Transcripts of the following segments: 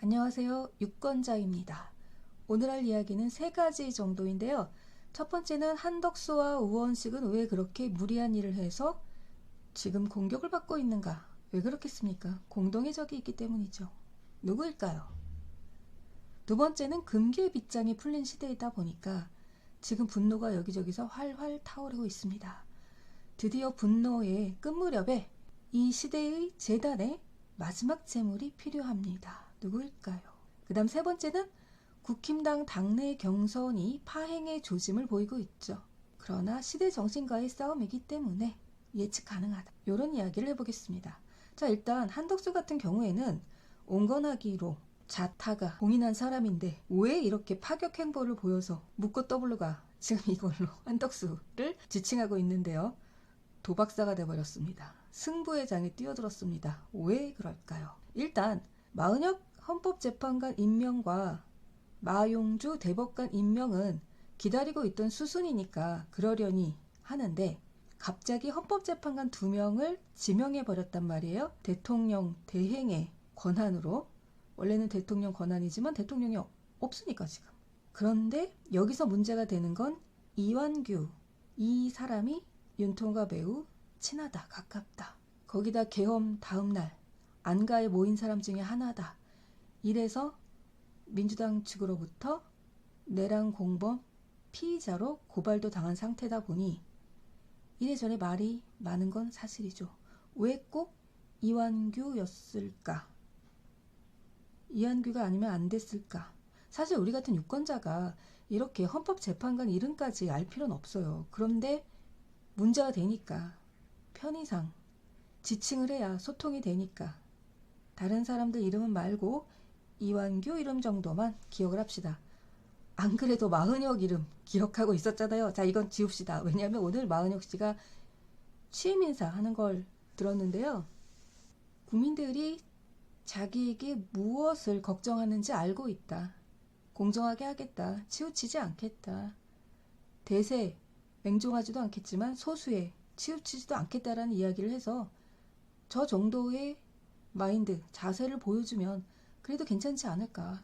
안녕하세요. 유권자입니다. 오늘 할 이야기는 세 가지 정도인데요. 첫 번째는 한덕수와 우원식은 왜 그렇게 무리한 일을 해서 지금 공격을 받고 있는가? 왜 그렇겠습니까? 공동의 적이 있기 때문이죠. 누구일까요? 두 번째는 금기의 빗장이 풀린 시대이다 보니까 지금 분노가 여기저기서 활활 타오르고 있습니다. 드디어 분노의 끝무렵에 이 시대의 재단에 마지막 재물이 필요합니다. 누구일까요? 그 다음 세 번째는 국힘당 당내 경선이 파행의 조짐을 보이고 있죠. 그러나 시대 정신과의 싸움이기 때문에 예측 가능하다. 이런 이야기를 해보겠습니다. 자, 일단 한덕수 같은 경우에는 온건하기로 자타가 공인한 사람인데 왜 이렇게 파격 행보를 보여서 묻고 더블로가 지금 이걸로 한덕수를 지칭하고 있는데요. 도박사가 돼버렸습니다. 승부의 장에 뛰어들었습니다. 왜 그럴까요? 일단 마은혁 헌법재판관 임명과 마용주 대법관 임명은 기다리고 있던 수순이니까 그러려니 하는데 갑자기 헌법재판관 2명을 지명해버렸단 말이에요. 대통령 대행의 권한으로. 원래는 대통령 권한이지만 대통령이 없으니까 지금. 그런데 여기서 문제가 되는 건 이완규, 이 사람이 윤통과 매우 친하다, 가깝다. 거기다 계엄 다음날 안가에 모인 사람 중에 하나다. 이래서 민주당 측으로부터 내란 공범 피의자로 고발도 당한 상태다 보니 이래저래 말이 많은 건 사실이죠. 왜 꼭 이완규였을까? 이완규가 아니면 안 됐을까? 사실 우리 같은 유권자가 이렇게 헌법재판관 이름까지 알 필요는 없어요. 그런데 문제가 되니까 편의상 지칭을 해야 소통이 되니까 다른 사람들 이름은 말고 이완규 이름 정도만 기억을 합시다. 안 그래도 마은혁 이름 기억하고 있었잖아요. 자, 이건 지웁시다. 왜냐하면 오늘 마은혁 씨가 취임 인사하는 걸 들었는데요. 국민들이 자기에게 무엇을 걱정하는지 알고 있다. 공정하게 하겠다. 치우치지 않겠다. 대세 맹종하지도 않겠지만 소수에 치우치지도 않겠다라는 이야기를 해서 저 정도의 마인드, 자세를 보여주면 그래도 괜찮지 않을까.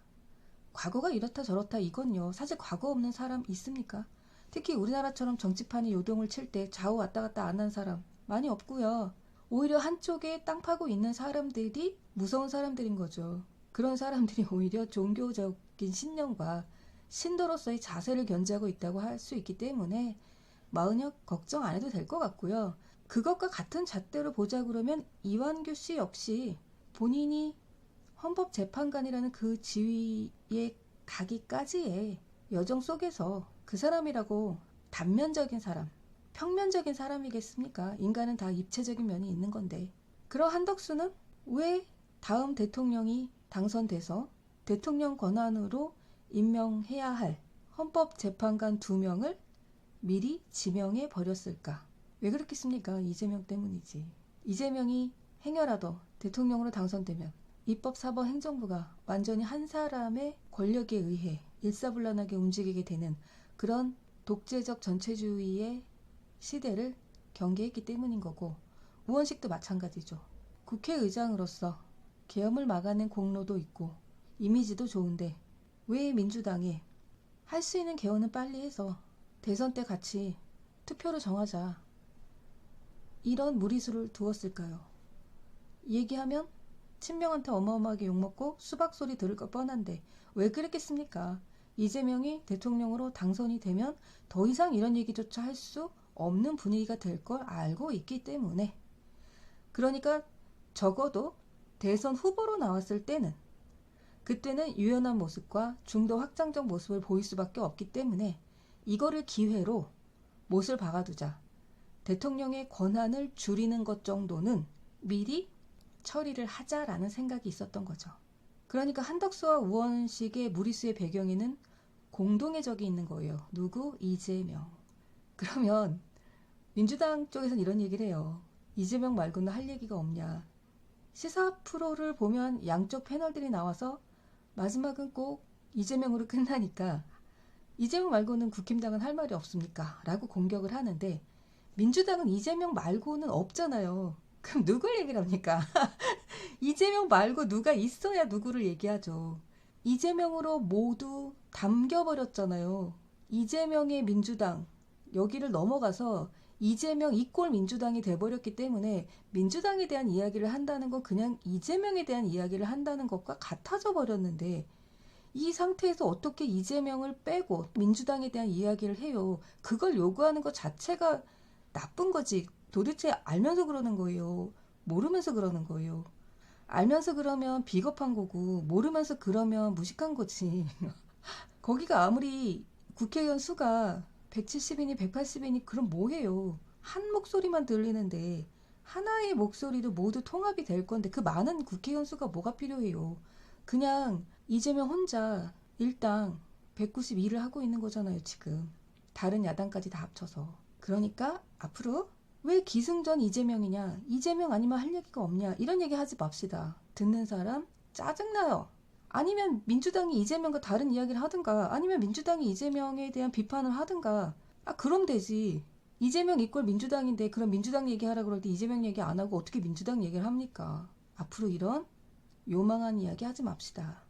과거가 이렇다 저렇다 이건요. 사실 과거 없는 사람 있습니까? 특히 우리나라처럼 정치판이 요동을 칠 때 좌우 왔다 갔다 안 한 사람 많이 없고요. 오히려 한쪽에 땅 파고 있는 사람들이 무서운 사람들인 거죠. 그런 사람들이 오히려 종교적인 신념과 신도로서의 자세를 견지하고 있다고 할 수 있기 때문에 마은혁 걱정 안 해도 될 것 같고요. 그것과 같은 잣대로 보자 그러면 이완규 씨 역시 본인이 헌법재판관이라는 그 지위에 가기까지의 여정 속에서 그 사람이라고 단면적인 사람, 평면적인 사람이겠습니까? 인간은 다 입체적인 면이 있는 건데. 그럼 한덕수는 왜 다음 대통령이 당선돼서 대통령 권한으로 임명해야 할 헌법재판관 2명을 미리 지명해 버렸을까? 왜 그렇겠습니까? 이재명 때문이지. 이재명이 행여라도 대통령으로 당선되면 입법, 사법, 행정부가 완전히 한 사람의 권력에 의해 일사불란하게 움직이게 되는 그런 독재적 전체주의의 시대를 경계했기 때문인 거고, 우원식도 마찬가지죠. 국회의장으로서 계엄을 막아낸 공로도 있고 이미지도 좋은데 왜 민주당에 할 수 있는 개헌은 빨리 해서 대선 때 같이 투표로 정하자 이런 무리수를 두었을까요? 얘기하면 친명한테 어마어마하게 욕먹고 수박소리 들을 거 뻔한데 왜 그랬겠습니까? 이재명이 대통령으로 당선이 되면 더 이상 이런 얘기조차 할 수 없는 분위기가 될 걸 알고 있기 때문에, 그러니까 적어도 대선 후보로 나왔을 때는 그때는 유연한 모습과 중도 확장적 모습을 보일 수밖에 없기 때문에 이거를 기회로 못을 박아두자. 대통령의 권한을 줄이는 것 정도는 미리 처리를 하자라는 생각이 있었던 거죠. 그러니까 한덕수와 우원식의 무리수의 배경에는 공동의 적이 있는 거예요. 누구? 이재명. 그러면 민주당 쪽에서는 이런 얘기를 해요. 이재명 말고는 할 얘기가 없냐. 시사 프로를 보면 양쪽 패널들이 나와서 마지막은 꼭 이재명으로 끝나니까 이재명 말고는 국힘당은 할 말이 없습니까? 라고 공격을 하는데 민주당은 이재명 말고는 없잖아요. 그럼 누굴 얘기를 합니까? 이재명 말고 누가 있어야 누구를 얘기하죠. 이재명으로 모두 담겨버렸잖아요. 이재명의 민주당 여기를 넘어가서 이재명 이꼴 민주당이 돼버렸기 때문에 민주당에 대한 이야기를 한다는 건 그냥 이재명에 대한 이야기를 한다는 것과 같아져 버렸는데 이 상태에서 어떻게 이재명을 빼고 민주당에 대한 이야기를 해요. 그걸 요구하는 것 자체가 나쁜 거지. 도대체 알면서 그러는 거예요. 모르면서 그러는 거예요. 알면서 그러면 비겁한 거고 모르면서 그러면 무식한 거지. 거기가 아무리 국회의원 수가 170이니 180이니 그럼 뭐해요. 한 목소리만 들리는데 하나의 목소리도 모두 통합이 될 건데 그 많은 국회의원 수가 뭐가 필요해요. 그냥 이재명 혼자 일당 192를 하고 있는 거잖아요, 지금. 다른 야당까지 다 합쳐서. 그러니까 앞으로 왜 기승전 이재명이냐, 이재명 아니면 할 얘기가 없냐, 이런 얘기 하지 맙시다. 듣는 사람 짜증나요. 아니면 민주당이 이재명과 다른 이야기를 하든가, 아니면 민주당이 이재명에 대한 비판을 하든가. 그럼 되지. 이재명 이꼴 민주당인데 그럼 민주당 얘기하라 그럴 때 이재명 얘기 안 하고 어떻게 민주당 얘기를 합니까? 앞으로 이런 요망한 이야기 하지 맙시다.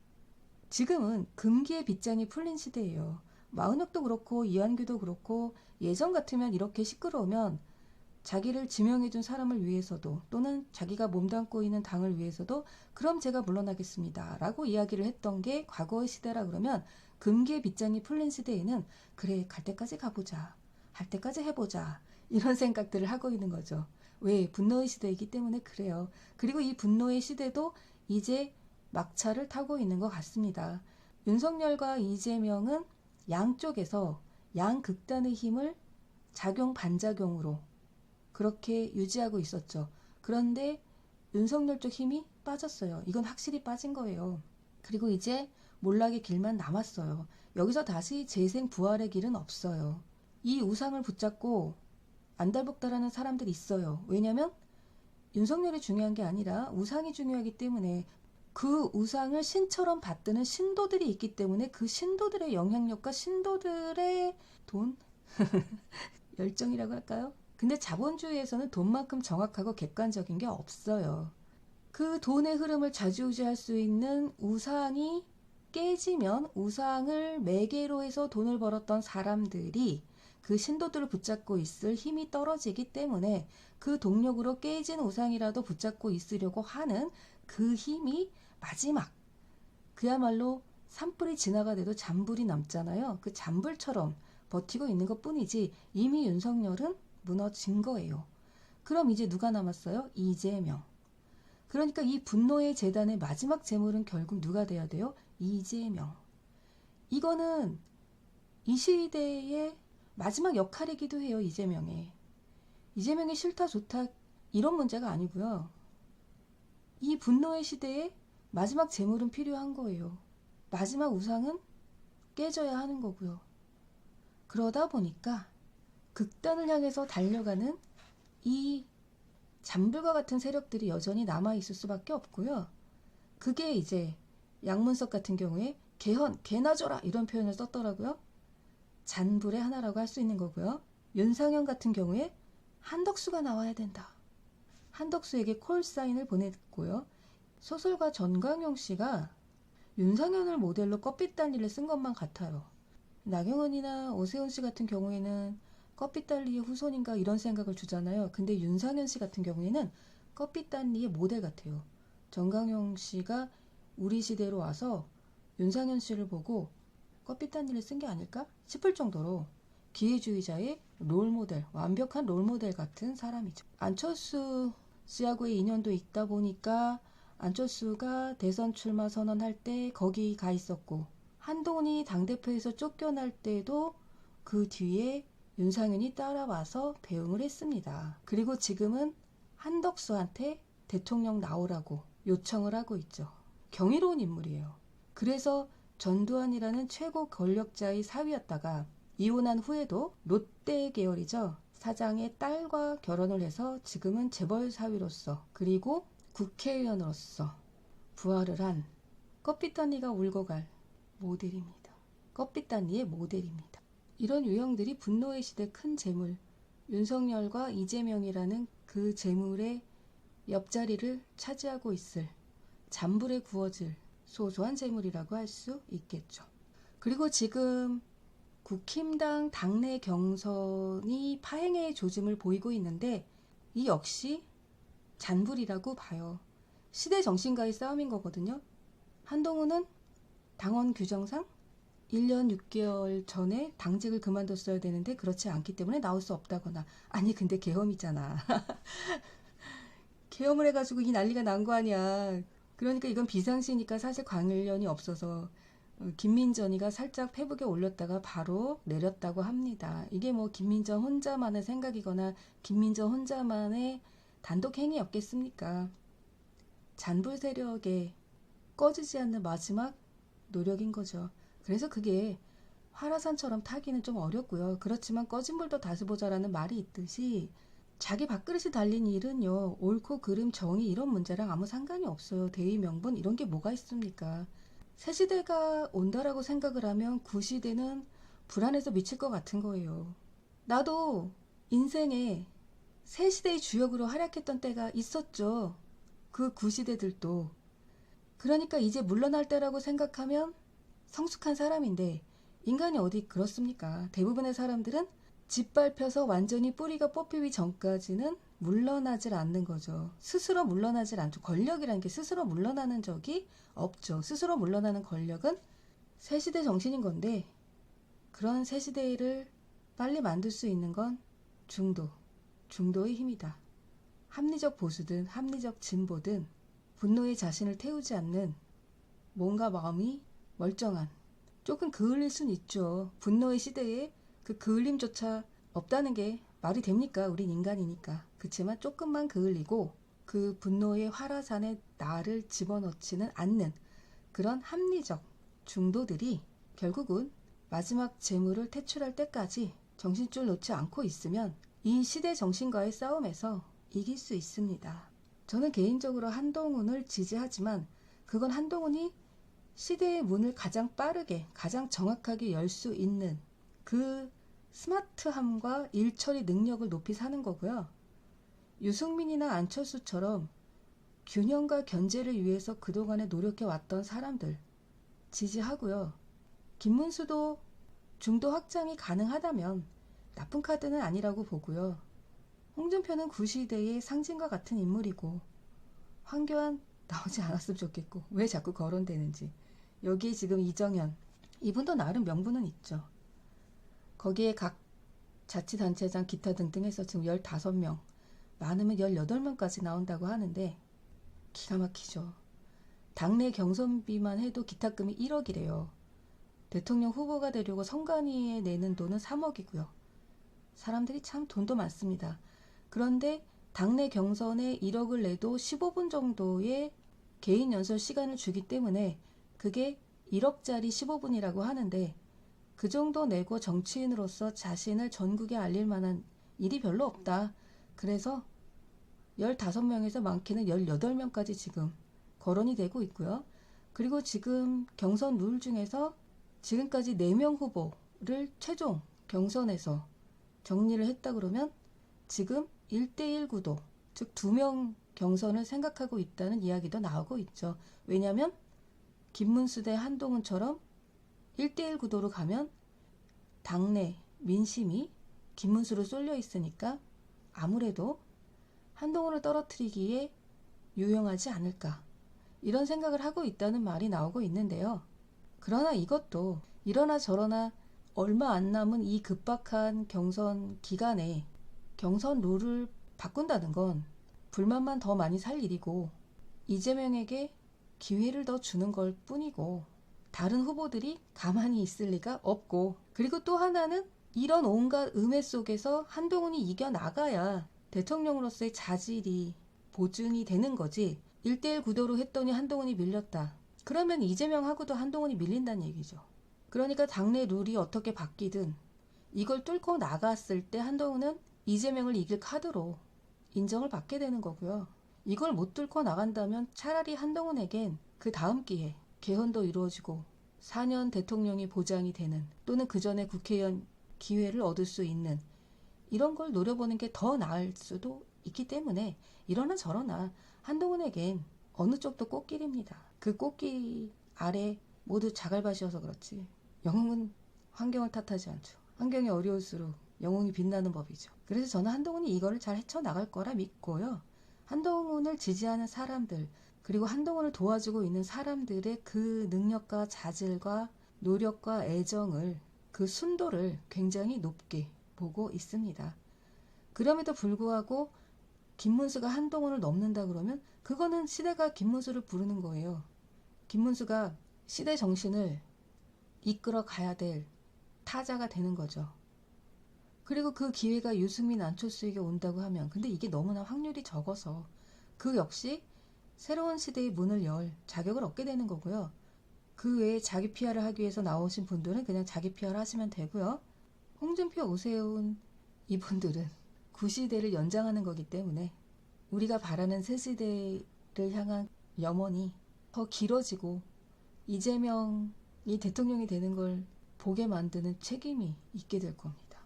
지금은 금기의 빗장이 풀린 시대예요. 마은혁도 그렇고 이한규도 그렇고 예전 같으면 이렇게 시끄러우면 자기를 지명해준 사람을 위해서도 또는 자기가 몸담고 있는 당을 위해서도 그럼 제가 물러나겠습니다 라고 이야기를 했던 게 과거의 시대라 그러면 금기의 빗장이 풀린 시대에는 그래 갈 때까지 가보자, 할 때까지 해보자 이런 생각들을 하고 있는 거죠. 왜? 분노의 시대이기 때문에 그래요. 그리고 이 분노의 시대도 이제 막차를 타고 있는 것 같습니다. 윤석열과 이재명은 양쪽에서 양극단의 힘을 작용 반작용으로 그렇게 유지하고 있었죠. 그런데 윤석열 쪽 힘이 빠졌어요. 이건 확실히 빠진 거예요. 그리고 이제 몰락의 길만 남았어요. 여기서 다시 재생 부활의 길은 없어요. 이 우상을 붙잡고 안달복달하는 사람들이 있어요. 왜냐면 윤석열이 중요한 게 아니라 우상이 중요하기 때문에 그 우상을 신처럼 받드는 신도들이 있기 때문에 그 신도들의 영향력과 신도들의 돈? 열정이라고 할까요? 근데 자본주의에서는 돈만큼 정확하고 객관적인 게 없어요. 그 돈의 흐름을 좌지우지할 수 있는 우상이 깨지면 우상을 매개로 해서 돈을 벌었던 사람들이 그 신도들을 붙잡고 있을 힘이 떨어지기 때문에 그 동력으로 깨진 우상이라도 붙잡고 있으려고 하는 그 힘이 마지막 그야말로 산불이 지나가 돼도 잔불이 남잖아요. 그 잔불처럼 버티고 있는 것 뿐이지 이미 윤석열은 무너진 거예요. 그럼 이제 누가 남았어요? 이재명. 그러니까 이 분노의 재단의 마지막 재물은 결국 누가 돼야 돼요? 이재명. 이거는 이 시대의 마지막 역할이기도 해요. 이재명이 싫다 좋다 이런 문제가 아니고요. 이 분노의 시대에 마지막 재물은 필요한 거예요. 마지막 우상은 깨져야 하는 거고요. 그러다 보니까 극단을 향해서 달려가는 이 잔불과 같은 세력들이 여전히 남아있을 수밖에 없고요. 그게 이제 양문석 같은 경우에 개헌, 개나 줘라 이런 표현을 썼더라고요. 잔불의 하나라고 할 수 있는 거고요. 윤상현 같은 경우에 한덕수가 나와야 된다. 한덕수에게 콜사인을 보냈고요. 소설가 전광용 씨가 윤상현을 모델로 껍빛단리를 쓴 것만 같아요. 나경원이나 오세훈 씨 같은 경우에는 껍빛단리의 후손인가 이런 생각을 주잖아요. 근데 윤상현 씨 같은 경우에는 껍빛단리의 모델 같아요. 전광용 씨가 우리 시대로 와서 윤상현 씨를 보고 껍빛단리를 쓴 게 아닐까 싶을 정도로 기회주의자의 롤모델, 완벽한 롤모델 같은 사람이죠. 안철수 씨하고의 인연도 있다 보니까 안철수가 대선 출마 선언할 때 거기 가 있었고 한동훈이 당대표에서 쫓겨날 때도 그 뒤에 윤상현이 따라와서 배웅을 했습니다. 그리고 지금은 한덕수한테 대통령 나오라고 요청을 하고 있죠. 경이로운 인물이에요. 그래서 전두환이라는 최고 권력자의 사위였다가 이혼한 후에도 롯데 계열이죠. 사장의 딸과 결혼을 해서 지금은 재벌 사위로서 그리고 국회의원으로서 부활을 한 껍빛단니가 울고 갈 모델입니다. 껍빛단니의 모델입니다. 이런 유형들이 분노의 시대 큰 재물, 윤석열과 이재명이라는 그 재물의 옆자리를 차지하고 있을 잔불에 구워질 소소한 재물이라고 할 수 있겠죠. 그리고 지금 국힘당 당내 경선이 파행의 조짐을 보이고 있는데 이 역시 잔불이라고 봐요. 시대 정신과의 싸움인 거거든요. 한동훈은 당원 규정상 1년 6개월 전에 당직을 그만뒀어야 되는데 그렇지 않기 때문에 나올 수 없다거나, 아니 근데 계엄이잖아. 계엄을 해가지고 이 난리가 난 거 아니야. 그러니까 이건 비상시니까 사실 관련이 없어서 김민전이가 살짝 페북에 올렸다가 바로 내렸다고 합니다. 이게 뭐 김민전 혼자만의 생각이거나 김민전 혼자만의 단독 행위였겠습니까? 잔불 세력에 꺼지지 않는 마지막 노력인 거죠. 그래서 그게 화라산처럼 타기는 좀 어렵고요. 그렇지만 꺼진 불도 다시 보자라는 말이 있듯이 자기 밥그릇이 달린 일은요, 옳고 그름 정의 이런 문제랑 아무 상관이 없어요. 대의 명분 이런 게 뭐가 있습니까? 새 시대가 온다라고 생각을 하면 구시대는 불안해서 미칠 것 같은 거예요. 나도 인생에 새 시대의 주역으로 활약했던 때가 있었죠. 그 구시대들도. 그러니까 이제 물러날 때라고 생각하면 성숙한 사람인데 인간이 어디 그렇습니까? 대부분의 사람들은 짓밟혀서 완전히 뿌리가 뽑히기 전까지는 물러나질 않는 거죠. 스스로 물러나질 않죠. 권력이라는 게 스스로 물러나는 적이 없죠. 스스로 물러나는 권력은 새시대 정신인 건데 그런 새시대를 빨리 만들 수 있는 건 중도의 힘이다. 합리적 보수든 합리적 진보든 분노의 자신을 태우지 않는 뭔가 마음이 멀쩡한, 조금 그을릴 순 있죠. 분노의 시대에 그 그을림조차 없다는 게 말이 됩니까? 우린 인간이니까. 그치만 조금만 그을리고 그 분노의 화라산에 나를 집어넣지는 않는 그런 합리적 중도들이 결국은 마지막 재물을 퇴출할 때까지 정신줄 놓지 않고 있으면 이 시대 정신과의 싸움에서 이길 수 있습니다. 저는 개인적으로 한동훈을 지지하지만 그건 한동훈이 시대의 문을 가장 빠르게, 가장 정확하게 열 수 있는 그 스마트함과 일처리 능력을 높이 사는 거고요. 유승민이나 안철수처럼 균형과 견제를 위해서 그동안에 노력해왔던 사람들 지지하고요. 김문수도 중도 확장이 가능하다면 나쁜 카드는 아니라고 보고요. 홍준표는 구시대의 상징과 같은 인물이고 황교안 나오지 않았으면 좋겠고 왜 자꾸 거론되는지. 여기에 지금 이정현 이분도 나름 명분은 있죠. 거기에 각 자치단체장 기타 등등 해서 지금 15명 많으면 18명까지 나온다고 하는데 기가 막히죠. 당내 경선비만 해도 기탁금이 1억이래요. 대통령 후보가 되려고 선관위에 내는 돈은 3억이고요. 사람들이 참 돈도 많습니다. 그런데 당내 경선에 1억을 내도 15분 정도의 개인 연설 시간을 주기 때문에 그게 1억짜리 15분이라고 하는데 그 정도 내고 정치인으로서 자신을 전국에 알릴 만한 일이 별로 없다. 그래서 15명에서 많게는 18명까지 지금 거론이 되고 있고요. 그리고 지금 경선 룰 중에서 지금까지 4명 후보를 최종 경선에서 정리를 했다 그러면 지금 1대1 구도, 즉 2명 경선을 생각하고 있다는 이야기도 나오고 있죠. 왜냐하면 김문수 대 한동훈처럼 1대1 구도로 가면 당내 민심이 김문수로 쏠려 있으니까 아무래도 한동훈을 떨어뜨리기에 유용하지 않을까, 이런 생각을 하고 있다는 말이 나오고 있는데요. 그러나 이것도 이러나 저러나 얼마 안 남은 이 급박한 경선 기간에 경선 룰을 바꾼다는 건 불만만 더 많이 살 일이고 이재명에게 기회를 더 주는 걸 뿐이고 다른 후보들이 가만히 있을 리가 없고, 그리고 또 하나는 이런 온갖 음해 속에서 한동훈이 이겨나가야 대통령으로서의 자질이 보증이 되는 거지. 1대1 구도로 했더니 한동훈이 밀렸다. 그러면 이재명하고도 한동훈이 밀린다는 얘기죠. 그러니까 당내 룰이 어떻게 바뀌든 이걸 뚫고 나갔을 때 한동훈은 이재명을 이길 카드로 인정을 받게 되는 거고요. 이걸 못 뚫고 나간다면 차라리 한동훈에겐 그 다음 기회 개헌도 이루어지고 4년 대통령이 보장이 되는, 또는 그 전에 국회의원 기회를 얻을 수 있는 이런 걸 노려보는 게 더 나을 수도 있기 때문에 이러나 저러나 한동훈에겐 어느 쪽도 꽃길입니다. 그 꽃길 아래 모두 자갈밭이어서 그렇지 영웅은 환경을 탓하지 않죠. 환경이 어려울수록 영웅이 빛나는 법이죠. 그래서 저는 한동훈이 이거를 잘 헤쳐나갈 거라 믿고요. 한동훈을 지지하는 사람들 그리고 한동훈을 도와주고 있는 사람들의 그 능력과 자질과 노력과 애정을 그 순도를 굉장히 높게 보고 있습니다. 그럼에도 불구하고 김문수가 한동훈을 넘는다 그러면 그거는 시대가 김문수를 부르는 거예요. 김문수가 시대 정신을 이끌어 가야 될 타자가 되는 거죠. 그리고 그 기회가 유승민 안철수에게 온다고 하면 근데 이게 너무나 확률이 적어서 그 역시 새로운 시대의 문을 열 자격을 얻게 되는 거고요. 그 외에 자기 PR을 하기 위해서 나오신 분들은 그냥 자기 PR 하시면 되고요. 홍준표, 오세훈 이분들은 구시대를 연장하는 거기 때문에 우리가 바라는 새시대를 향한 염원이 더 길어지고 이재명이 대통령이 되는 걸 보게 만드는 책임이 있게 될 겁니다.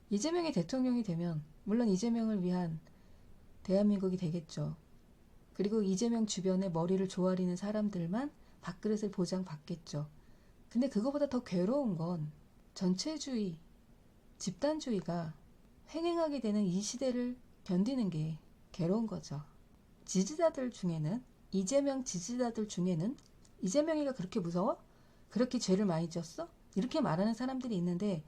이재명이 대통령이 되면 물론 이재명을 위한 대한민국이 되겠죠. 그리고 이재명 주변에 머리를 조아리는 사람들만 밥그릇을 보장받겠죠. 근데 그거보다 더 괴로운 건 전체주의, 집단주의가 횡행하게 되는 이 시대를 견디는 게 괴로운 거죠. 지지자들 중에는 이재명 지지자들 중에는 이재명이가 그렇게 무서워? 그렇게 죄를 많이 지었어? 이렇게 말하는 사람들이 있는데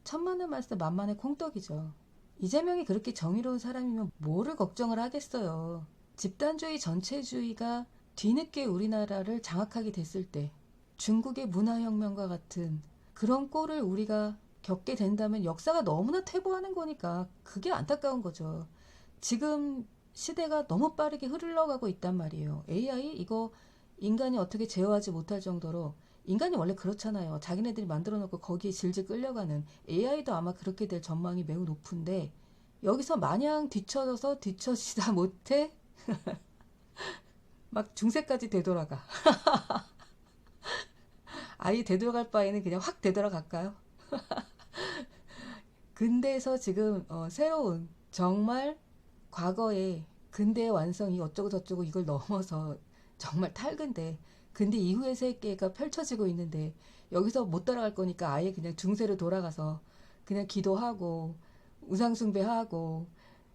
천만의 말씀 만만의 콩떡이죠. 이재명이 그렇게 정의로운 사람이면 뭐를 걱정을 하겠어요. 집단주의 전체주의가 뒤늦게 우리나라를 장악하게 됐을 때 중국의 문화혁명과 같은 그런 꼴을 우리가 겪게 된다면 역사가 너무나 퇴보하는 거니까 그게 안타까운 거죠. 지금 시대가 너무 빠르게 흘러가고 있단 말이에요. AI 이거 인간이 어떻게 제어하지 못할 정도로 인간이 원래 그렇잖아요. 자기네들이 만들어 놓고 거기에 질질 끌려가는 AI도 아마 그렇게 될 전망이 매우 높은데 여기서 마냥 뒤처져서 뒤처지다 못해 막 중세까지 되돌아가. 아예 되돌아갈 바에는 그냥 확 되돌아갈까요? 근대에서 지금 새로운 정말 과거에 근대의 완성이 어쩌고 저쩌고 이걸 넘어서 정말 탈근데 근대 이후의 세계가 펼쳐지고 있는데 여기서 못 따라갈 거니까 아예 그냥 중세로 돌아가서 그냥 기도하고 우상숭배하고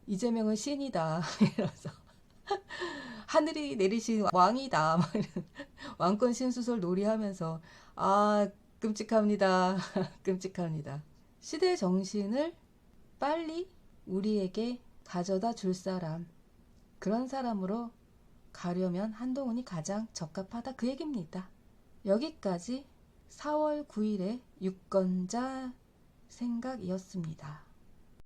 이재명은 신이다 이러면서 하늘이 내리신 왕이다 막 이런 왕권 신수설 놀이하면서 아 끔찍합니다. 끔찍합니다. 시대의 정신을 빨리 우리에게 가져다 줄 사람 그런 사람으로 가려면 한동훈이 가장 적합하다 그 얘기입니다. 여기까지 4월 9일의 유권자 생각이었습니다.